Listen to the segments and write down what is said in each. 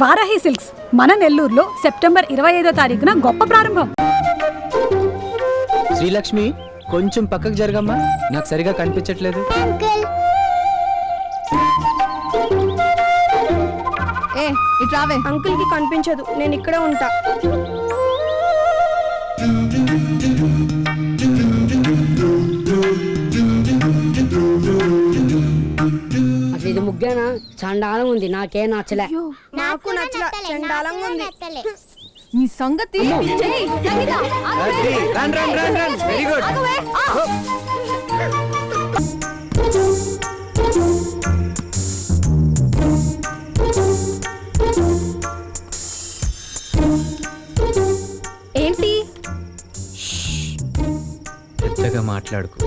Varahi silks మన నెల్లూరులో September 25వ తారీఖున గొప్ప ప్రారంభం. శ్రీలక్ష్మి కొంచెం పక్కకు జరగమ్మా, నాకు సరిగా కనిపించట్లేదు. ఏ ఇట్రావే. అంకుల్ కి కనిపించదు, నేను ఇక్కడే ఉంటా. అసలు ఇది ముగ్గేనా? చండాలంగా ఉంది, నాకేం నచ్చలే. నాకు నచ్చలే, చండాలంగా ఉంది. మీ సంగతి వెరీ గుడ్. ఏంటి? పెద్దగా మాట్లాడుకో.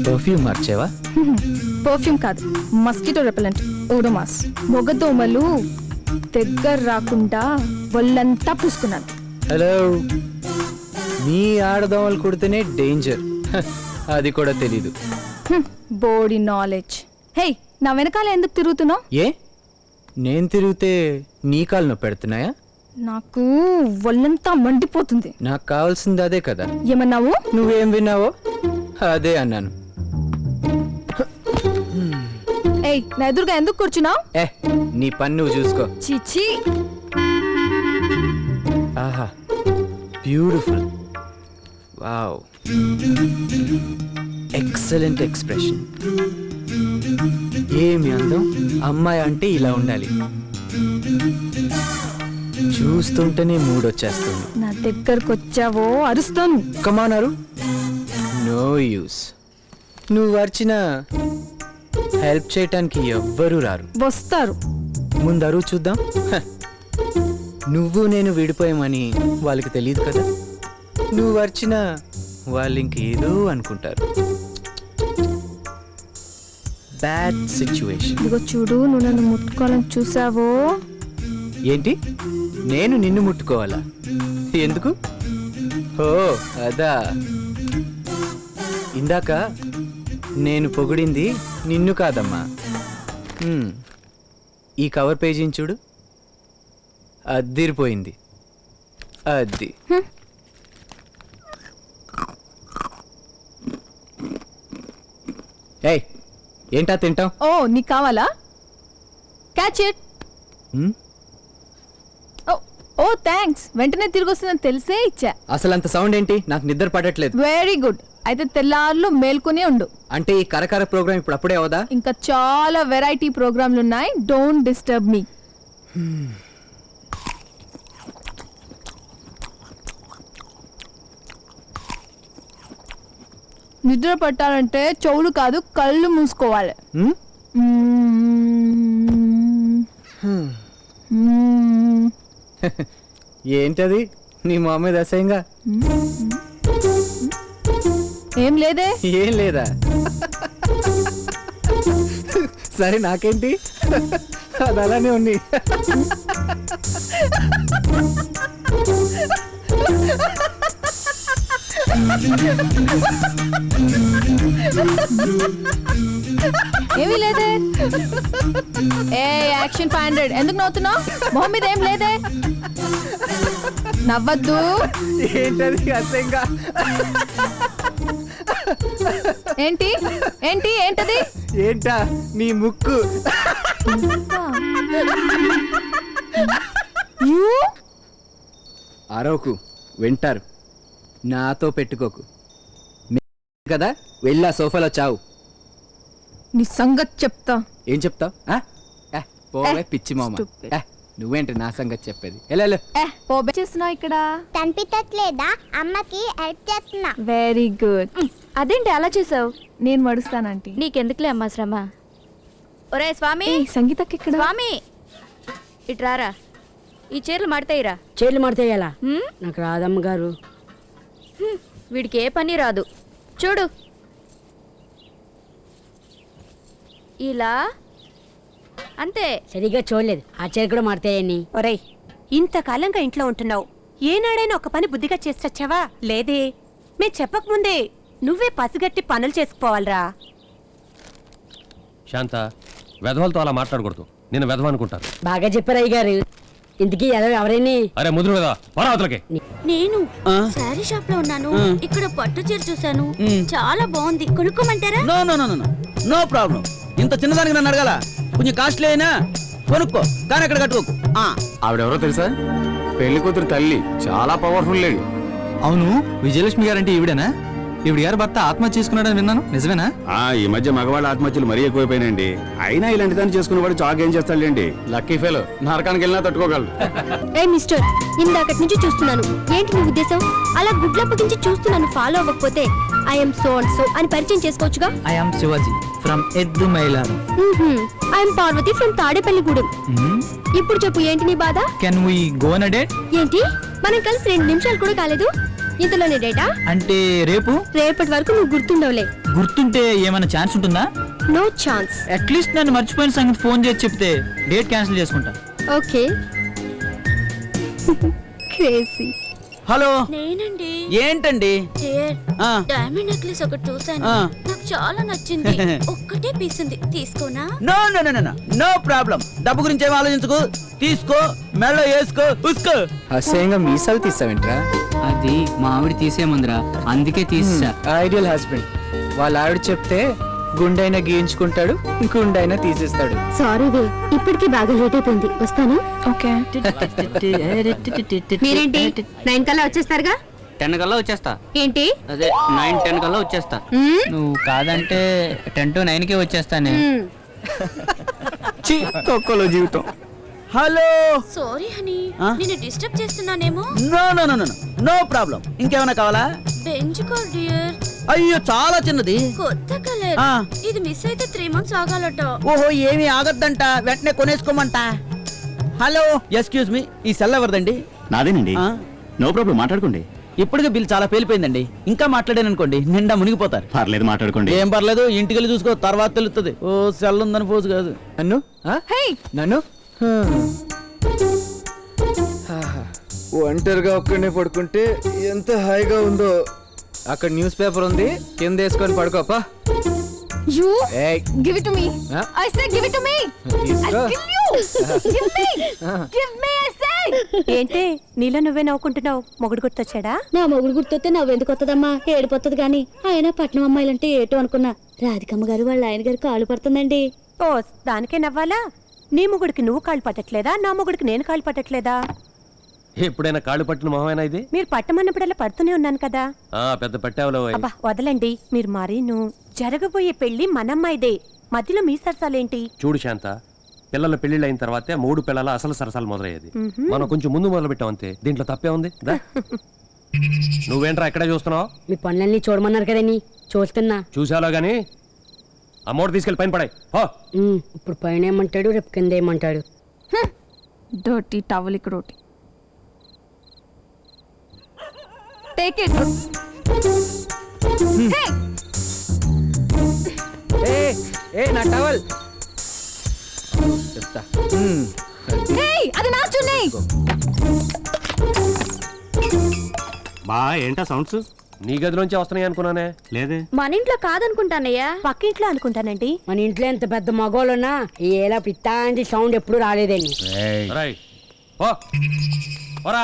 పర్ఫ్యూమ్ మార్చేవా? పర్ఫ్యూమ్ కాదు, మస్కిటో రెపెలెంట్ ఓడోమాస్. మొగదోమలు దగ్గర రాకుండా ఒళ్ళంతా పూసుకున్నాను. హలో, మీ ఆడదోమలు కుడితేనే డేంజర్, అది కూడా తెలీదు. Body knowledge. హే, నా వెనకాల ఎందుకు తిరుగుతున్నావు? ఏ, నేను తిరిగితే నీ కాలు నొప్పి పెడుతున్నాయా? నాకు ఒళ్ళంతా మండిపోతుంది. నాకు కావాల్సింది అదే కదా. ఏమన్నావు? నువ్వేం విన్నావో అదే అన్నాను. ఏయ్, నా ఎదురుగా ఎందుకు కూర్చున్నావు? ఏ, నీ పని నువ్వు చూసుకో. చిచి. ఆహా, బ్యూటిఫుల్. Wow, excellent expression. ఏమి అందం. అమ్మాయి అంటే ఇలా ఉండాలి. చూస్తుంటేనే మూడొచ్చేస్తుంది. నా దగ్గరకు వచ్చావో అరుస్తాను. కమానారు, నో యూస్. నువ్వు అరిచిన హెల్ప్ చేయటానికి ఎవ్వరూ రారు. వస్తారు. ముందు అరువు చూద్దాం. నువ్వు నేను విడిపోయామని వాళ్ళకి తెలియదు కదా. నువ్వు అరిచిన వాళ్ళు ఇంకేదో అనుకుంటారు. Bad situation. ఇదిగో చూడు, నువ్వు నన్ను ముట్టుకోవాలని చూసావో. ఏంటి, నేను నిన్ను ముట్టుకోవాలా? ఎందుకు? ఓ అదా. ఇందాక నేను పొగిడింది నిన్ను కాదమ్మా. ఈ కవర్ పేజీని చూడు, అద్దిరిపోయింది. అది ఏయ్, ఏంటా తింటావు? ఓ, నీకు కావాలా? Catch it. ఓ థ్యాంక్స్. వెంటనే తిరిగి వస్తుందని తెలిసే ఇచ్చా. అసలు అంత సౌండ్ ఏంటి? నాకు నిద్ర పడట్లేదు. Very good. అయితే తెల్లార్లు మేల్కొని ఉండు. అంటే ఈ కరకర ప్రోగ్రామ్ ఇప్పుడు అప్పుడే అవదా? ఇంకా చాలా వెరైటీ ప్రోగ్రాంలు ఉన్నాయి. Don't disturb me. నిద్ర పట్టాలంటే చెవులు కాదు, కళ్ళు మూసుకోవాలి. ఏంటది నీ మా మీద అసహ్యంగా? ఏం లేదే. ఏం లేదా? సరే, నాకేంటి, అది అలానే ఉంది. ఏమీ లేదే. ఏ యాక్షన్ 500 ఎందుకు నవ్వుతున్నావు? మొహం మీద ఏం లేదే. నవ్వద్దు. ఏంటది అసహ్యంగా? ఏంటి ఏంటి ఏంటది? ఏంటా నీ ముక్కు? అరవకు, వింటారు. నాతో పెట్టుకోకు కదా. వెళ్ళా సోఫాలో చావు. నీ సంగతి చెప్తా. ఏం చెప్తావు? పోవే పిచ్చి మామ. నువ్వేంటి నా సంగతి చెప్పేది? చేస్తున్నావు ఇక్కడ? కనిపించట్లేదా? అమ్మకి హెల్ప్ చేస్తున్నా. Very good. అదేంటి అలా చేసావు? నేను వడుస్తానంటీ. నీకెందుకులే అమ్మా శ్రమ. ఒరే స్వామి, సంగీతకి ఇక్కడ. స్వామి ఇట్రారా, ఈ చీరలు మడతాయిరా. చీరలు మడతాయాలా? నాకు రాదమ్మ గారు. వీడికి ఏ పని రాదు. చూడు, ఇలా అంతే. సరిగ్గా చూడలేదు. ఆ చీర కూడా మడతాయని. ఒరేయ్, ఇంతకాలంగా ఇంట్లో ఉంటున్నావు, ఏనాడైనా ఒక పని బుద్ధిగా చేసొచ్చావా? లేదే. మేం చెప్పకముందే నువ్వే పసిగట్టి పనులు చేసుకుపోవాలరా. శాంత, వెధవలతో అలా మాట్లాడకూడదు. నేను వెదవనుకుంటాను. బాగా చెప్పారు అయ్య గారు. ఇంతకీ ఎవరైనా అరే ముదురు కదా పరా అవతలకి. నేను శారీ షాప్ లో ఉన్నాను. ఇక్కడ పట్టు చీర చూసాను, చాలా బాగుంది. కొనుక్కోమంటారా? No no no no no problem. ఇంత చిన్నదానికి నన్ను అడగాల? కొంచెం కాస్ట్లీ అయినా కొనుక్కో, కానీ అక్కడ కట్టుకోకు. ఆవిడెవరో తెలుసా? పెళ్లి కూతురు తల్లి, చాలా పవర్ఫుల్ లేడీ. అవును, విజయలక్ష్మి గారంటే ఈవిడేనా? ఈవిడ గారు భర్త ఆత్మహత్య చేసుకున్నాడని విన్నాను, నిజమేనా? ఈ మధ్య మగవాళ్ళ ఆత్మహత్యలు మరీ ఎక్కువైపోయినాయండి. అయినా ఇలాంటి దాన్ని చేసుకునేవాడు చాక్ ఏం చేస్తాడండి? లక్కీ ఫెలో, నరకానికి వెళ్ళినా తట్టుకోగలడు. ఏ మిస్టర్, ఇందాకటి నుంచి చూస్తున్నాను. ఏంటి నీ ఉద్దేశం? అలా గుడ్లప్పగించి చూస్తున్నాను. ఫాలో అవ్వకపోతే ఐఎమ్ సో అండ్ సో అని పరిచయం చేసుకోవచ్చుగా. I am Shivaji from Eddu Mailaram. I'm Parvati from Tadepalligudem. ఇప్పుడు చెప్పు, ఏంటి నీ బాధ? Can we go on a date? ఏంటి, మనం కలిసి 2 నిమిషాలు కూడా కాలేదు, ఇంతలోనే డేటా? అంటే రేపు? రేపటి వరకు నువ్వు గుర్తుండవులే. గుర్తుంటే ఏమైనా ఛాన్స్ ఉంటుందా? No chance. అట్లీస్ట్ నన్ను మర్చిపోయిన సంగతి ఫోన్ చేసి చెప్తే డేట్ క్యాన్సిల్ చేసుకుంటా. ఓకే. క్రేజీ. హలో, నేనండి. ఏంటండి? డైమండ్ నెక్లెస్ ఒకటి చూసాను, నాకు చాలా నచ్చింది. ఒక్కటే పీస్ ఉంది, తీసుకోనా? No no no no no problem. డబ్బు గురించి ఏం ఆలోచించుకో, తీసుకో, మెడలో వేసుకో, ఉసుకో. అసహ్యంగా మీసాలు తీసావేంట్రా? అది మా ఆవిడ తీసేయమందిరా, అందుకే తీసా. Ideal husband. వాళ్ళ ఆవిడ చెప్తే గుండైనా గీయించుకుంటాడు, గుండైనా తీసేస్తాడు. సారీ వే, ఇప్పటికి బాగా లేట్ అయిపోయింది, వస్తాను. ఓకే. మీరేంటి 9 కల్లా వచ్చేస్తారుగా? 10 కల్లా వచ్చేస్తా. ఏంటి? అదే 9-10 కల్లా వచ్చేస్తా. నువ్వు కాదంటే 10 to 9కే వచ్చేస్తానే. తొక్కలో జీవితం. హలో. సారీ హనీ, నేను డిస్టర్బ్ చేస్తున్నానేమో. No no no no no problem. ఇంకేమైనా కావాలా? Benz car dear. అయ్యో, చాలా చిన్నది, కొత్త కలర్. ఇది మిస్ అయితే 3 months ఆగాలట. ఓహో, ఏమీ ఆగద్దంట, వెంటనే కొనేసుకోమంట. హలో, ఎక్స్క్యూజ్ మీ, ఈ సెల్ ఎవరిదండి? నాదేనండి. నో ప్రాబ్లం, మాట్లాడుకోండి. ఇప్పటికే బిల్ చాలా పేలిపోయిందండి. ఇంకా మాట్లాడాను అనుకోండి, నిండా మునిగిపోతారు. పర్లేదు, మాట్లాడుకోండి. ఏం పర్లేదు, ఇంటికి వెళ్ళి చూసుకో, తర్వాత తెలుస్తుంది. ఓ, సెల్ ఉందని పోజు కాదు. నన్ను నన్ను ఒంటరిగా ఒక్కడనే పడుకుంటే ఎంత హాయిగా ఉందో. అక్కడ న్యూస్ పేపర్ ఉంది, కింద వేసుకొని పడుకోపా. You ఏయ్, give it to me. Huh? I said give it to me. తీసుకో. I'll kill you. Give me. Give me, I said. ఏంటి నీలో నువ్వే నవ్వుకుంటున్నావు? మొగుడు గుర్తొచ్చాడా? నా మొగుడు గుర్తొస్తే నవ్వెందుకు వస్తుందమ్మా, ఏడిపోతుంది గాని. ఆయన పట్నం అమ్మాయిలంటే ఏటో అనుకున్నా. రాధికమ్మ గారు వాళ్ళ ఆయన గారు కాళ్ళు పడుతుందండి. ఓ, దానికే నవ్వాలా? నీ మొగుడికి నువ్వు కాళ్ళు పట్టట్లేదా? నా మొగుడికి నేను కాళ్ళు పట్టట్లేదా? ఎప్పుడైనా కాళ్ళు పట్టిన మొహమేనా ఇది? మీరు పట్టమన్నప్పుడల్లా పడుతూనే ఉన్నాను కదా. పెద్ద పట్టావులో. అబ్బా వదలండి, మీరు మరీను. జరగబోయే పెళ్లి మనమ్మాయిదే, మధ్యలో మీ సరసాలేంటి? చూడు శాంత, పిల్లల పెళ్లిళ్ళు అయిన తర్వాతే 3 పిల్లల అసలు సరసాలు మొదలయ్యేది. మనం కొంచెం ముందు మొదలు పెట్టాం అంతే, దీంట్లో తప్పే ఉంది. నువ్వేంట్రా ఎక్కడే చూస్తున్నావు? మీ పనులన్నీ చూడమన్నారు కదండి, చూస్తున్నా. చూసాలో గానీ అమౌంట్ తీసుకెళ్ళి పైన పడాయి. ఇప్పుడు పైన ఏమంటాడు, రేపు కింద ఏమంటాడు. Dirty towel ikrooti. Take it. Hey. ఏ నా టవల్ చెప్తా. Hey, అది నా చున్నీ. బా ఏంటా సౌండ్స్? నీ గదిలోంచి వస్తున్నాయి అనుకున్నానే. లేదే. మన ఇంట్లో కాదనుకుంటానయ్యా, పక్కింట్లో అనుకుంటానండి. మన ఇంట్లో ఎంత పెద్ద మగోళ్ళున్నా ఏలా పిత్తాంటి సౌండ్ ఎప్పుడు రాలేదండి. రైట్. ఓ ఓరా